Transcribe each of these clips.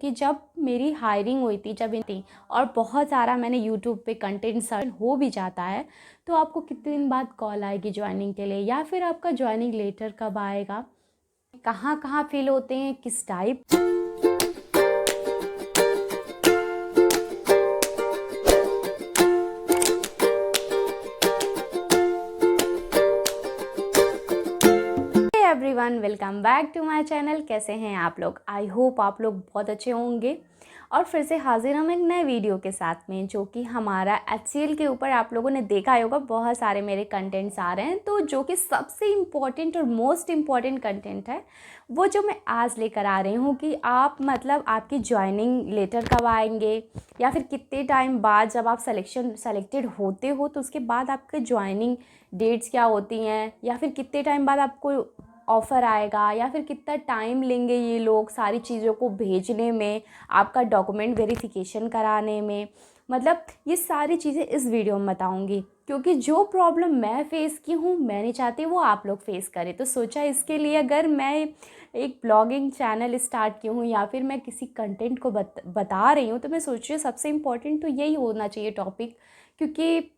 कि जब मेरी हायरिंग हुई थी जब थी और बहुत सारा मैंने यूट्यूब पे कंटेंट सर्च हो भी जाता है, तो आपको कितने दिन बाद कॉल आएगी ज्वाइनिंग के लिए, या फिर आपका ज्वाइनिंग लेटर कब आएगा, कहाँ कहाँ फिल होते हैं, किस type. Everyone, welcome back to my channel. कैसे हैं आप लोग? आई होप आप लोग बहुत अच्छे होंगे। और फिर से हाजिर हम एक नए वीडियो के साथ में, जो कि हमारा HCL के ऊपर आप लोगों ने देखा होगा बहुत सारे मेरे कंटेंट्स आ रहे हैं। तो जो कि सबसे इम्पॉर्टेंट और मोस्ट इम्पॉर्टेंट कंटेंट है वो जो मैं आज लेकर आ रही हूँ कि आप मतलब आपकी ज्वाइनिंग लेटर कब आएंगे, या फिर कितने टाइम बाद जब आप सेलेक्टेड होते हो तो उसके बाद आपके ज्वाइनिंग डेट्स क्या होती हैं, या फिर कितने टाइम बाद आपको ऑफ़र आएगा, या फिर कितना टाइम लेंगे ये लोग सारी चीज़ों को भेजने में, आपका डॉक्यूमेंट वेरिफिकेशन कराने में। मतलब ये सारी चीज़ें इस वीडियो में बताऊंगी, क्योंकि जो प्रॉब्लम मैं फ़ेस की हूँ मैं नहीं चाहती वो आप लोग फेस करें। तो सोचा इसके लिए अगर मैं एक ब्लॉगिंग चैनल स्टार्ट की हूँ या फिर मैं किसी कंटेंट को बता रही हूँ, तो मैं सोच रही हूँ सबसे इम्पॉर्टेंट तो यही होना चाहिए टॉपिक, क्योंकि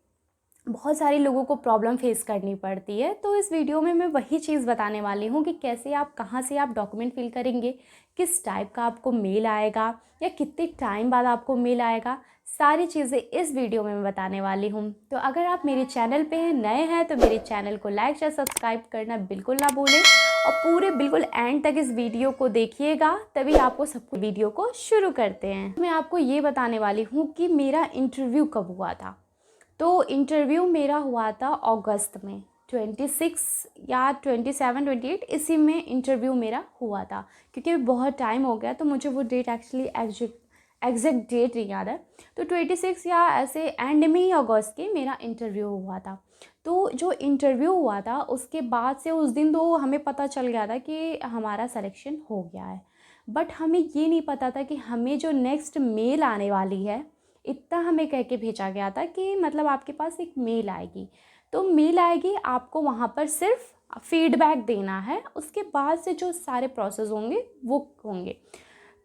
बहुत सारे लोगों को प्रॉब्लम फेस करनी पड़ती है। तो इस वीडियो में मैं वही चीज़ बताने वाली हूँ कि कैसे आप, कहाँ से आप डॉक्यूमेंट फिल करेंगे, किस टाइप का आपको मेल आएगा, या कितने टाइम बाद आपको मेल आएगा। सारी चीज़ें इस वीडियो में मैं बताने वाली हूँ। तो अगर आप मेरे चैनल पे नए हैं तो मेरे चैनल को लाइक या सब्सक्राइब करना बिल्कुल ना भूलें, और पूरे बिल्कुल एंड तक इस वीडियो को देखिएगा, तभी आपको सब कुछ। वीडियो को शुरू करते हैं। मैं आपको ये बताने वाली हूँ कि मेरा इंटरव्यू कब हुआ था। तो इंटरव्यू मेरा हुआ था अगस्त में 26 या 27 28 इसी में इंटरव्यू मेरा हुआ था, क्योंकि बहुत टाइम हो गया तो मुझे वो डेट एक्चुअली एग्जैक्ट डेट नहीं याद है। तो 26 या ऐसे एंड में ही अगस्त के मेरा इंटरव्यू हुआ था। तो जो इंटरव्यू हुआ था उसके बाद से उस दिन तो हमें पता चल गया था कि हमारा सिलेक्शन हो गया है, बट हमें ये नहीं पता था कि हमें जो नेक्स्ट मेल आने वाली है, इतना हमें कह के भेजा गया था कि मतलब आपके पास एक मेल आएगी। तो मेल आएगी, आपको वहाँ पर सिर्फ फीडबैक देना है, उसके बाद से जो सारे प्रोसेस होंगे वो होंगे।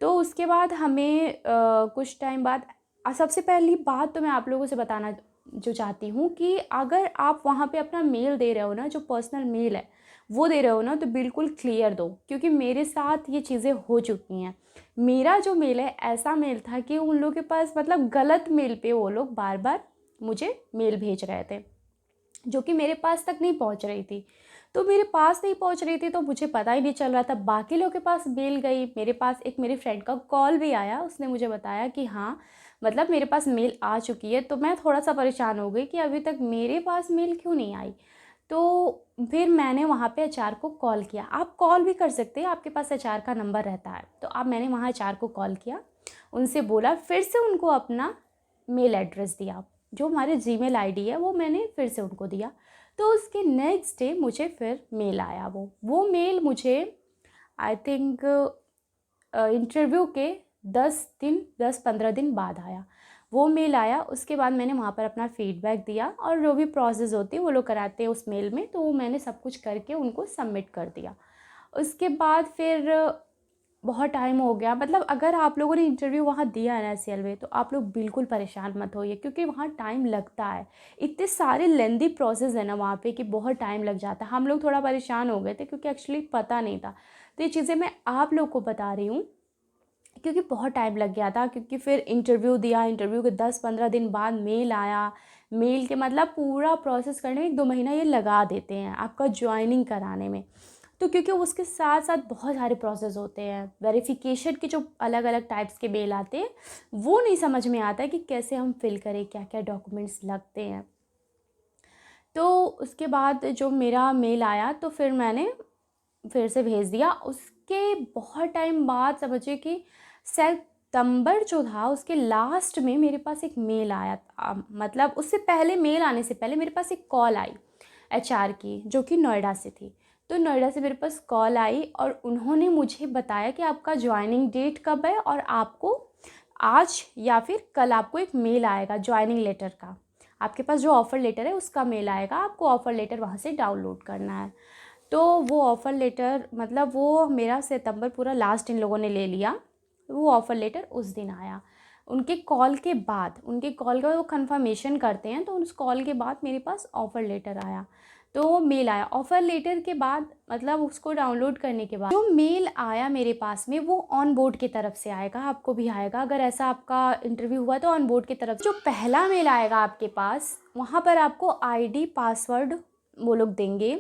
तो उसके बाद हमें कुछ टाइम बाद, सबसे पहली बात तो मैं आप लोगों से बताना जो चाहती हूँ कि अगर आप वहाँ पे अपना मेल दे रहे हो ना, जो पर्सनल मेल है वो दे रहे हो ना, तो बिल्कुल क्लियर दो, क्योंकि मेरे साथ ये चीज़ें हो चुकी हैं। मेरा जो मेल है ऐसा मेल था कि उन लोगों के पास मतलब गलत मेल पे वो लोग बार बार मुझे मेल भेज रहे थे, जो कि मेरे पास तक नहीं पहुंच रही थी। तो मेरे पास नहीं पहुंच रही थी तो मुझे पता ही नहीं चल रहा था। बाकी लोगों के पास मेल गई, मेरे पास एक मेरी फ्रेंड का कॉल भी आया, उसने मुझे बताया कि हाँ मतलब मेरे पास मेल आ चुकी है। तो मैं थोड़ा सा परेशान हो गई कि अभी तक मेरे पास मेल क्यों नहीं आई। तो फिर मैंने वहाँ पे HR को कॉल किया। आप कॉल भी कर सकते हैं, आपके पास HR का नंबर रहता है। तो अब मैंने वहाँ HR को कॉल किया, उनसे बोला, फिर से उनको अपना मेल एड्रेस दिया, जो हमारे जीमेल आईडी है वो मैंने फिर से उनको दिया। तो उसके नेक्स्ट डे मुझे फिर मेल आया। वो मेल मुझे आई थिंक इंटरव्यू के 10-15 दिन बाद आया। वो मेल आया, उसके बाद मैंने वहाँ पर अपना फीडबैक दिया, और जो भी प्रोसेस होती है वो लोग कराते हैं उस मेल में, तो वो मैंने सब कुछ करके उनको सबमिट कर दिया। उसके बाद फिर बहुत टाइम हो गया। मतलब अगर आप लोगों ने इंटरव्यू वहाँ दिया है ना HCL में, तो आप लोग बिल्कुल परेशान मत होइए, क्योंकि वहाँ टाइम लगता है। इतने सारे लेंदी प्रोसेस है ना वहाँ पे कि बहुत टाइम लग जाता है। हम लोग थोड़ा परेशान हो गए थे क्योंकि एक्चुअली पता नहीं था। तो ये चीज़ें मैं आप लोग को बता रही हूँ क्योंकि बहुत टाइम लग गया था। क्योंकि फिर इंटरव्यू दिया, इंटरव्यू के 10-15 दिन बाद मेल आया। मेल के मतलब पूरा प्रोसेस करने में 1-2 महीना ये लगा देते हैं आपका ज्वाइनिंग कराने में। तो क्योंकि उसके साथ साथ बहुत सारे प्रोसेस होते हैं, वेरिफिकेशन के जो अलग अलग टाइप्स के मेल आते हैं, वो नहीं समझ में आता है कि कैसे हम फिल करें, क्या क्या डॉक्यूमेंट्स लगते हैं। तो उसके बाद जो मेरा मेल आया तो फिर मैंने फिर से भेज दिया। उसके बहुत टाइम बाद समझिए कि सितंबर जो था उसके लास्ट में मेरे पास एक मेल आया था। मतलब उससे पहले, मेल आने से पहले मेरे पास एक कॉल आई HR की, जो कि नोएडा से थी। तो नोएडा से मेरे पास कॉल आई और उन्होंने मुझे बताया कि आपका ज्वाइनिंग डेट कब है, और आपको आज या फिर कल आपको एक मेल आएगा ज्वाइनिंग लेटर का। आपके पास जो ऑफ़र लेटर है उसका मेल आएगा, आपको ऑफ़र लेटर वहाँ से डाउनलोड करना है। तो वो ऑफ़र लेटर मतलब वो मेरा सितंबर पूरा लास्ट इन लोगों ने ले लिया। वो ऑफ़र लेटर उस दिन आया। उनके कॉल के बाद वो कंफर्मेशन करते हैं, तो उस कॉल के बाद मेरे पास ऑफ़र लेटर आया। तो मेल आया ऑफ़र लेटर के बाद, मतलब उसको डाउनलोड करने के बाद जो मेल आया मेरे पास में वो ऑन बोर्ड की तरफ से आएगा, आपको भी आएगा अगर ऐसा आपका इंटरव्यू हुआ तो ऑन बोर्ड की तरफ। जो पहला मेल आएगा आपके पास, वहाँ पर आपको आईडी पासवर्ड वो लोग देंगे,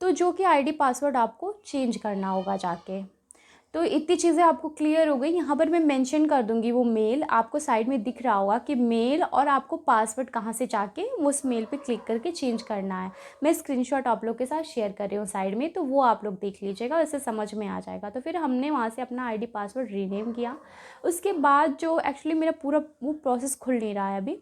तो जो कि आईडी पासवर्ड आपको चेंज करना होगा जाके। तो इतनी चीज़ें आपको क्लियर हो गई। यहाँ पर मैं मेंशन कर दूँगी वो मेल, आपको साइड में दिख रहा होगा कि मेल और आपको पासवर्ड कहाँ से जाके उस मेल पे क्लिक करके चेंज करना है। मैं स्क्रीनशॉट आप लोग के साथ शेयर कर रही हूँ साइड में, तो वो आप लोग देख लीजिएगा, वैसे समझ में आ जाएगा। तो फिर हमने वहाँ से अपना आईडी पासवर्ड रीनेम किया। उसके बाद जो एक्चुअली मेरा पूरा वो प्रोसेस खुल नहीं रहा है अभी,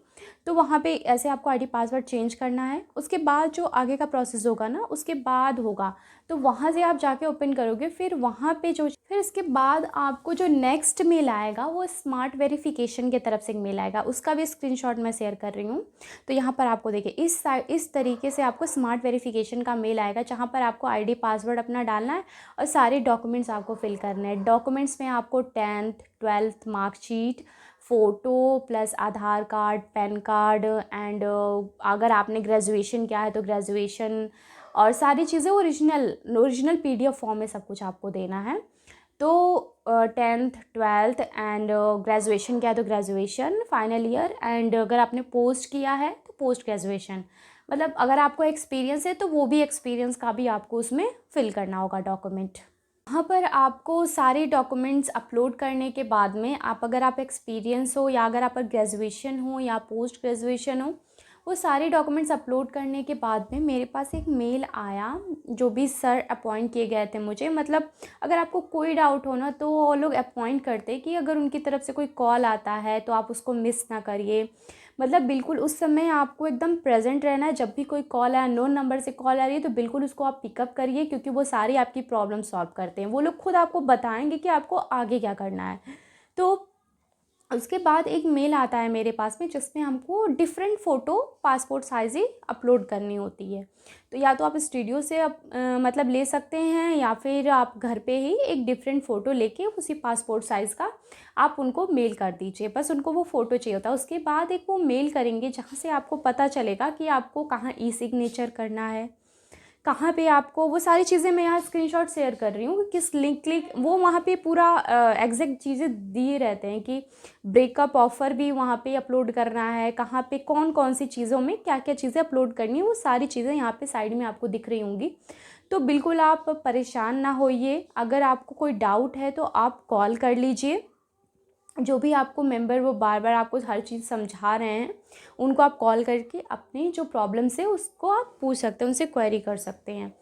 तो वहाँ पे ऐसे आपको आईडी पासवर्ड चेंज करना है। उसके बाद जो आगे का प्रोसेस होगा ना, उसके बाद होगा, तो वहाँ से आप जाके ओपन करोगे। फिर वहाँ पे फिर इसके बाद आपको जो नेक्स्ट मेल आएगा वो स्मार्ट वेरिफिकेशन की तरफ से एक मेल आएगा, उसका भी स्क्रीनशॉट मैं शेयर कर रही हूँ। तो यहाँ पर आपको देखिए इस तरीके से आपको स्मार्ट वेरिफिकेशन का मेल आएगा, जहाँ पर आपको आईडी पासवर्ड अपना डालना है और सारे डॉक्यूमेंट्स आपको फिल करने हैं। डॉक्यूमेंट्स में आपको 10th 12th marksheet, photo plus Aadhaar card, pan card and अगर आपने ग्रेजुएशन किया है तो ग्रेजुएशन, और सारी चीज़ें ओरिजिनल पीडीएफ फॉर्म में सब कुछ आपको देना है। तो 10th 12th एंड ग्रेजुएशन किया है तो ग्रेजुएशन फाइनल ईयर, एंड अगर आपने पोस्ट किया है तो पोस्ट ग्रेजुएशन, मतलब अगर आपको एक्सपीरियंस है तो वो भी एक्सपीरियंस का भी आपको उसमें फिल करना होगा डॉक्यूमेंट। वहाँ पर आपको सारे डॉक्यूमेंट्स अपलोड करने के बाद में अगर आप एक्सपीरियंस हो या अगर आप ग्रेजुएशन हो या पोस्ट ग्रेजुएशन हो, वो सारे डॉक्यूमेंट्स अपलोड करने के बाद में मेरे पास एक मेल आया, जो भी सर अपॉइंट किए गए थे मुझे, मतलब अगर आपको कोई डाउट हो ना तो वो लोग अपॉइंट करते कि अगर उनकी तरफ से कोई कॉल आता है तो आप उसको मिस ना करिए, मतलब बिल्कुल उस समय आपको एकदम प्रेजेंट रहना है। जब भी कोई कॉल है, अननोन नंबर से कॉल आ रही है, तो बिल्कुल उसको आप पिकअप करिए, क्योंकि वो सारी आपकी प्रॉब्लम सॉल्व करते हैं। वो लोग खुद आपको बताएंगे कि आपको आगे क्या करना है। तो उसके बाद एक मेल आता है मेरे पास में, जिसमें हमको डिफरेंट फ़ोटो पासपोर्ट साइज़ ही अपलोड करनी होती है। तो या तो आप स्टूडियो से मतलब ले सकते हैं, या फिर आप घर पे ही एक डिफरेंट फ़ोटो लेके उसी पासपोर्ट साइज़ का आप उनको मेल कर दीजिए। बस उनको वो फ़ोटो चाहिए होता है। उसके बाद एक वो मेल करेंगे, जहाँ से आपको पता चलेगा कि आपको कहाँ ई सिग्नेचर करना है, कहाँ पे आपको वो सारी चीज़ें मैं यहाँ स्क्रीनशॉट शेयर कर रही हूँ, किस लिंक क्लिक, वो वहाँ पे पूरा एग्जैक्ट चीज़ें दिए रहते हैं कि ब्रेकअप ऑफ़र भी वहाँ पे अपलोड करना है, कहाँ पे कौन कौन सी चीज़ों में क्या क्या चीज़ें अपलोड करनी है, वो सारी चीज़ें यहाँ पे साइड में आपको दिख रही होंगी। तो बिल्कुल आप परेशान ना होइए, अगर आपको कोई डाउट है तो आप कॉल कर लीजिए। जो भी आपको मेंबर वो बार बार आपको हर चीज़ समझा रहे हैं, उनको आप कॉल करके अपनी जो प्रॉब्लम्स है उसको आप पूछ सकते हैं, उनसे क्वेरी कर सकते हैं।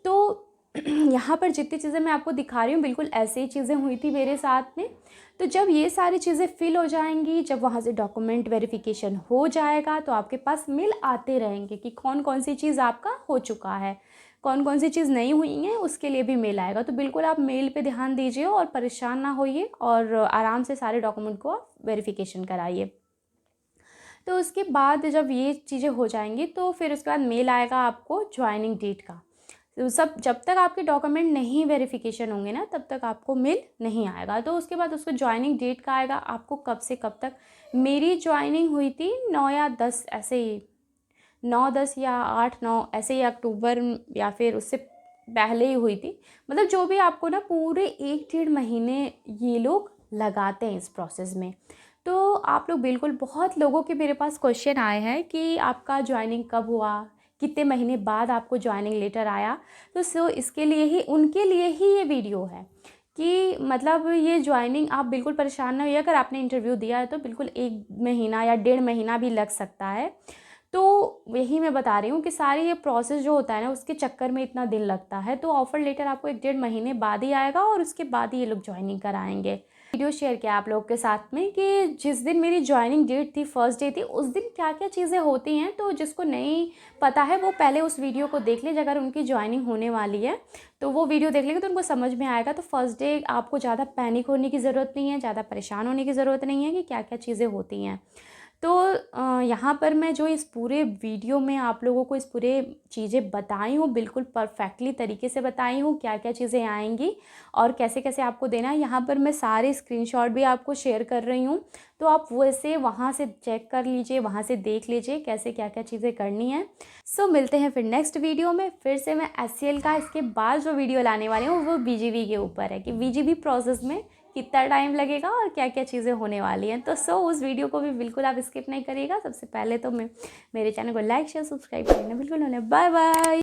तो यहाँ पर जितनी चीज़ें मैं आपको दिखा रही हूँ बिल्कुल ऐसे ही चीज़ें हुई थी मेरे साथ में। तो जब ये सारी चीज़ें फिल हो जाएंगी, जब वहाँ से डॉक्यूमेंट वेरिफिकेशन हो जाएगा, तो आपके पास मेल आते रहेंगे कि कौन कौन सी चीज़ आपका हो चुका है, कौन कौन सी चीज़ नहीं हुई है, उसके लिए भी मेल आएगा। तो बिल्कुल आप मेल पे ध्यान दीजिए और परेशान ना होइए, और आराम से सारे डॉक्यूमेंट को आप वेरिफिकेशन कराइए। तो उसके बाद जब ये चीज़ें हो जाएंगी, तो फिर उसके बाद मेल आएगा आपको ज्वाइनिंग डेट का। तो सब जब तक आपके डॉक्यूमेंट नहीं वेरिफिकेशन होंगे ना, तब तक आपको मेल नहीं आएगा। तो उसके बाद उसको ज्वाइनिंग डेट का आएगा, आपको कब से कब तक। मेरी ज्वाइनिंग हुई थी 9 या 10 ऐसे ही, 9 10 या 8 9 ऐसे ही अक्टूबर, या फिर उससे पहले ही हुई थी। मतलब जो भी आपको ना पूरे 1 डेढ़ महीने ये लोग लगाते हैं इस प्रोसेस में। तो आप लोग बिल्कुल, बहुत लोगों के मेरे पास क्वेश्चन आए हैं कि आपका ज्वाइनिंग कब हुआ, कितने महीने बाद आपको ज्वाइनिंग लेटर आया। तो इसके लिए ही, उनके लिए ही ये वीडियो है कि मतलब ये ज्वाइनिंग, आप बिल्कुल परेशान ना होइए। अगर आपने इंटरव्यू दिया है तो बिल्कुल 1 महीना या 1.5 महीना भी लग सकता है। तो यही मैं बता रही हूँ कि सारी ये प्रोसेस जो होता है ना, उसके चक्कर में इतना दिन लगता है। तो ऑफ़र लेटर आपको 1 डेढ़ महीने बाद ही आएगा, और उसके बाद ही ये लोग ज्वाइनिंग कराएंगे। वीडियो शेयर किया आप लोगों के साथ में कि जिस दिन मेरी ज्वाइनिंग डेट थी, फर्स्ट डे थी, उस दिन क्या क्या चीज़ें होती हैं। तो जिसको नहीं पता है वो पहले उस वीडियो को देख लीजिए। अगर उनकी ज्वाइनिंग होने वाली है तो वो वीडियो देख लेंगे तो उनको समझ में आएगा। तो फर्स्ट डे आपको ज़्यादा पैनिक होने की ज़रूरत नहीं है, ज़्यादा परेशान होने की ज़रूरत नहीं है कि क्या क्या चीज़ें होती हैं। तो यहाँ पर मैं जो इस पूरे वीडियो में आप लोगों को इस पूरे चीज़ें बताई हूँ, बिल्कुल परफेक्टली तरीके से बताई हूँ, क्या क्या चीज़ें आएंगी और कैसे कैसे आपको देना है। यहाँ पर मैं सारे स्क्रीनशॉट भी आपको शेयर कर रही हूँ, तो आप वैसे वहाँ से चेक कर लीजिए, वहाँ से देख लीजिए कैसे क्या क्या चीज़ें करनी है। सो मिलते हैं फिर नेक्स्ट वीडियो में। फिर से मैं एचसीएल का इसके बाद जो वीडियो लाने वाली हूँ वो बीजीवी के ऊपर है कि बीजीवी प्रोसेस में कितना टाइम लगेगा और क्या क्या चीज़ें होने वाली हैं। तो उस वीडियो को भी बिल्कुल आप स्किप नहीं करिएगा। सबसे पहले तो मैं मेरे चैनल को लाइक शेयर सब्सक्राइब करना बिल्कुल ना भूलें। Bye bye.